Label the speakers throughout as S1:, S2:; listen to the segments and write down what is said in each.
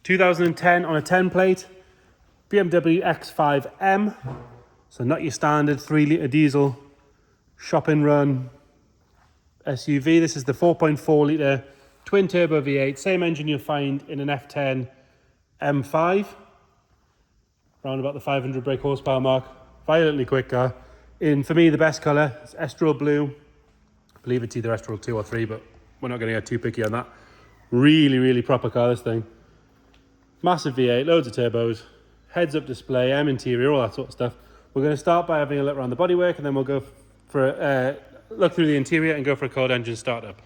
S1: 2010 on a 10 plate. BMW X5M. So not your standard 3-litre diesel shopping run SUV. This is the 4.4 litre twin turbo V8, same engine you'll find in an F10 M5, around about the 500 brake horsepower mark. Violently quick car. For me, the best colour is Estral Blue. I believe it's either Estral 2 or 3, but we're not going to get too picky on that. Really, really proper car, this thing. Massive V8, loads of turbos, heads-up display, M interior, all that sort of stuff. We're going to start by having a look around the bodywork, and then we'll go for a look through the interior and go for a cold engine startup.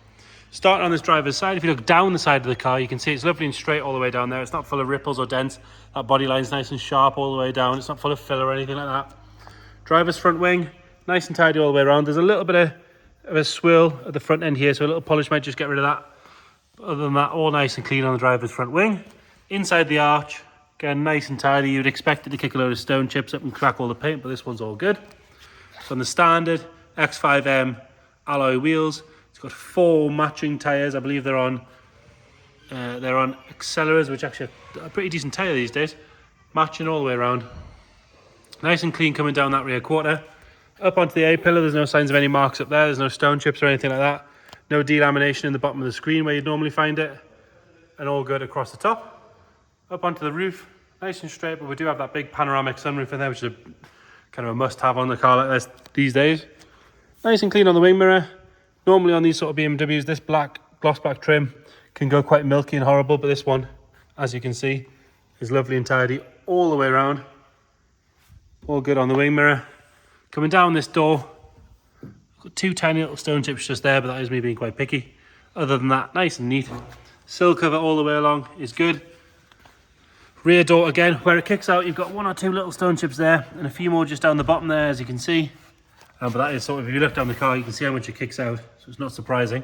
S1: Starting on this driver's side, if you look down the side of the car, you can see it's lovely and straight all the way down there. It's not full of ripples or dents. That body line's nice and sharp all the way down. It's not full of filler or anything like that. Driver's front wing, nice and tidy all the way around. There's a little bit of a swirl at the front end here, so a little polish might just get rid of that. But other than that, all nice and clean on the driver's front wing. Inside the arch, again, nice and tidy. You'd expect it to kick a load of stone chips up and crack all the paint, but this one's all good. So on the standard X5M alloy wheels, it's got 4 matching tyres. I believe they're on Acceleras, which actually are a pretty decent tyre these days. Matching all the way around. Nice and clean coming down that rear quarter. Up onto the A-pillar, there's no signs of any marks up there. There's no stone chips or anything like that. No delamination in the bottom of the screen where you'd normally find it. And all good across the top. Up onto the roof, nice and straight, but we do have that big panoramic sunroof in there, which is kind of a must-have on the car like this these days. Nice and clean on the wing mirror. Normally on these sort of BMWs, this black gloss black trim can go quite milky and horrible, but this one, as you can see, is lovely and tidy all the way around. All good on the wing mirror. Coming down this door, got 2 tiny little stone chips just there, but that is me being quite picky. Other than that, nice and neat. Sill cover all the way along is good. Rear door again, where it kicks out, you've got 1 or 2 little stone chips there, and a few more just down the bottom there, as you can see. But that is sort of, if you look down the car, you can see how much it kicks out, so it's not surprising.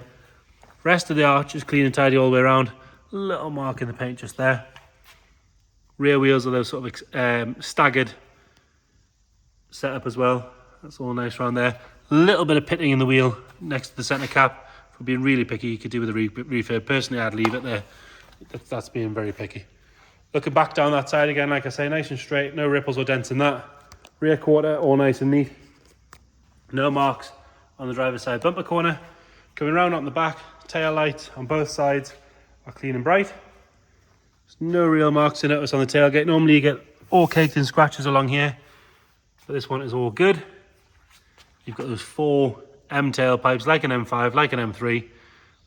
S1: Rest of the arch is clean and tidy all the way around. Little mark in the paint just there. Rear wheels are those sort of staggered setup as well. That's all nice around there. A little bit of pitting in the wheel next to the centre cap. For being really picky, you could do with a refurb. Personally, I'd leave it there. That's being very picky. Looking back down that side again, like I say, nice and straight. No ripples or dents in that. Rear quarter, all nice and neat. No marks on the driver's side bumper corner. Coming around on the back, tail lights on both sides are clean and bright. There's no real marks to notice on the tailgate. Normally you get all caked in scratches along here, but this one is all good. You've got those 4 M tailpipes, like an M5, like an M3,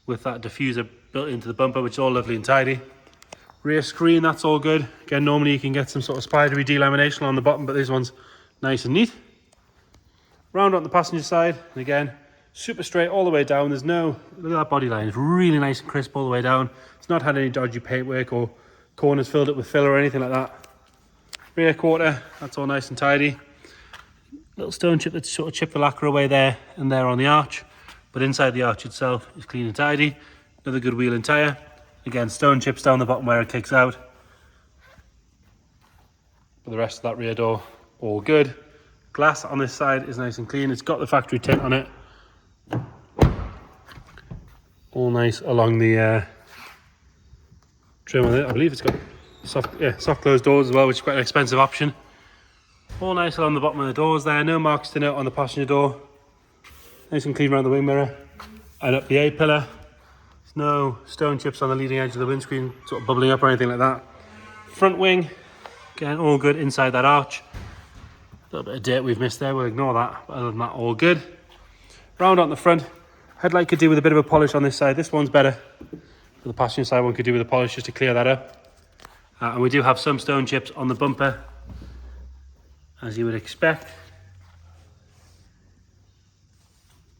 S1: with that diffuser built into the bumper, which is all lovely and tidy. Rear screen, that's all good. Again, normally you can get some sort of spidery delamination on the bottom, but this one's nice and neat. Round on the passenger side, and again, super straight all the way down. There's no, look at that body line, it's really nice and crisp all the way down. It's not had any dodgy paintwork or corners filled up with filler or anything like that. Rear quarter, that's all nice and tidy. Little stone chip that sort of chipped the lacquer away there and there on the arch, but inside the arch itself is clean and tidy. Another good wheel and tyre. Again, stone chips down the bottom where it kicks out. But the rest of that rear door, all good. Glass on this side is nice and clean. It's got the factory tint on it. All nice along the trim on it. I believe it's got soft closed doors as well, which is quite an expensive option. All nice along the bottom of the doors there. No marks to note on the passenger door. Nice and clean around the wing mirror. And up the A-pillar. There's no stone chips on the leading edge of the windscreen sort of bubbling up or anything like that. Front wing, again, all good inside that arch. A little bit of dirt we've missed there, we'll ignore that. But other than that, all good. Round on the front. Headlight could do with a bit of a polish on this side. This one's better. For the passenger side one could do with a polish just to clear that up. And we do have some stone chips on the bumper, as you would expect.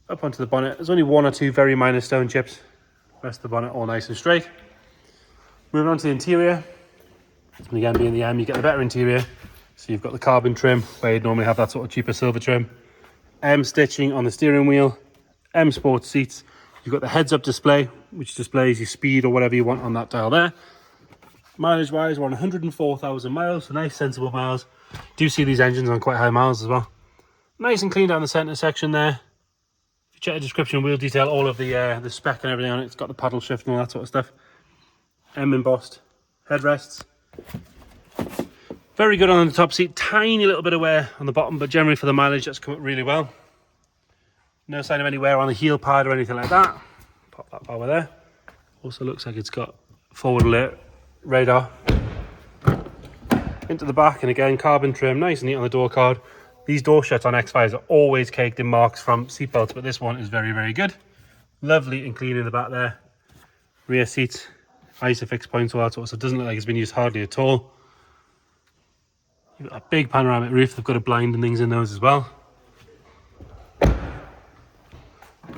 S1: Up onto the bonnet, there's only 1 or 2 very minor stone chips. The rest of the bonnet all nice and straight. Moving on to the interior. And again, being the M, you get the better interior. So you've got the carbon trim, where you'd normally have that sort of cheaper silver trim. M stitching on the steering wheel. M sports seats. You've got the heads-up display, which displays your speed or whatever you want on that dial there. Mileage-wise, we're on 104,000 miles, so nice, sensible miles. Do see these engines on quite high miles as well. Nice and clean down the centre section there. If you check the description, we'll detail all of the spec and everything on it. It's got the paddle shift and all that sort of stuff. M embossed headrests. Very good on the top seat, tiny little bit of wear on the bottom, but generally for the mileage that's come up really well. No sign of any wear on the heel pad or anything like that. Pop that power there. Also looks like it's got forward alert radar. Into the back, and again carbon trim, nice and neat on the door card. These door shuts on X5s are always caked in marks from seatbelts, but this one is very, very good. Lovely and clean in the back there. Rear seats, ISOFIX points, all that sort of stuff. Doesn't look like it's been used hardly at all. You've got a big panoramic roof. They've got a blind and things in those as well.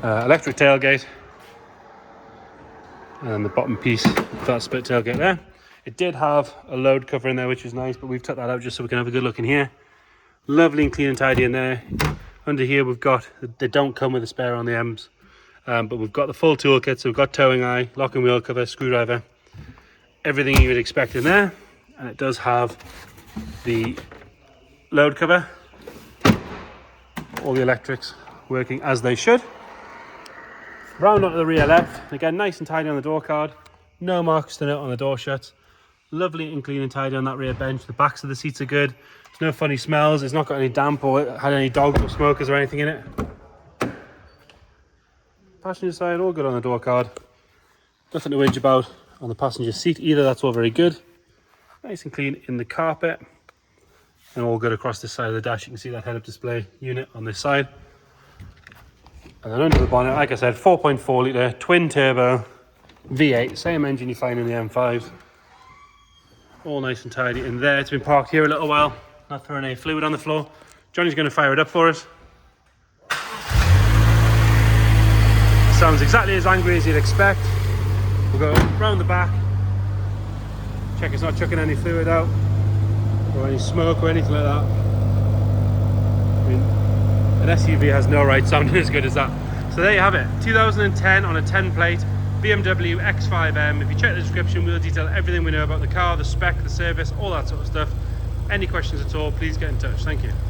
S1: Electric tailgate. And then the bottom piece of that split tailgate there. It did have a load cover in there, which is nice, but we've took that out just so we can have a good look in here. Lovely and clean and tidy in there. Under here we've got, they don't come with a spare on the M's, but we've got the full toolkit. So we've got towing eye, lock and wheel cover, screwdriver, everything you would expect in there. And it does have the load cover, all the electrics working as they should. Round onto the rear left, again nice and tidy on the door card, no marks to note on the door shuts. Lovely and clean and tidy on that rear bench. The backs of the seats are good. There's no funny smells. It's not got any damp or had any dogs or smokers or anything in it. Passenger side, all good on the door card. Nothing to whinge about on the passenger seat either. That's all very good. Nice and clean in the carpet. And all good across this side of the dash. You can see that head-up display unit on this side. And then under the bonnet, like I said, 4.4 litre twin turbo V8, same engine you find in the M5s. All nice and tidy in there. It's been parked here a little while, not throwing any fluid on the floor. Johnny's going to fire it up for us. Sounds exactly as angry as you'd expect. We'll go round the back, check it's not chucking any fluid out or any smoke or anything like that. I mean, an SUV has no right sounding as good as that. So there you have it, 2010 on a 10 plate BMW X5M. If you check the description, we'll detail everything we know about the car, the spec, the service, all that sort of stuff. Any questions at all, please get in touch. Thank you.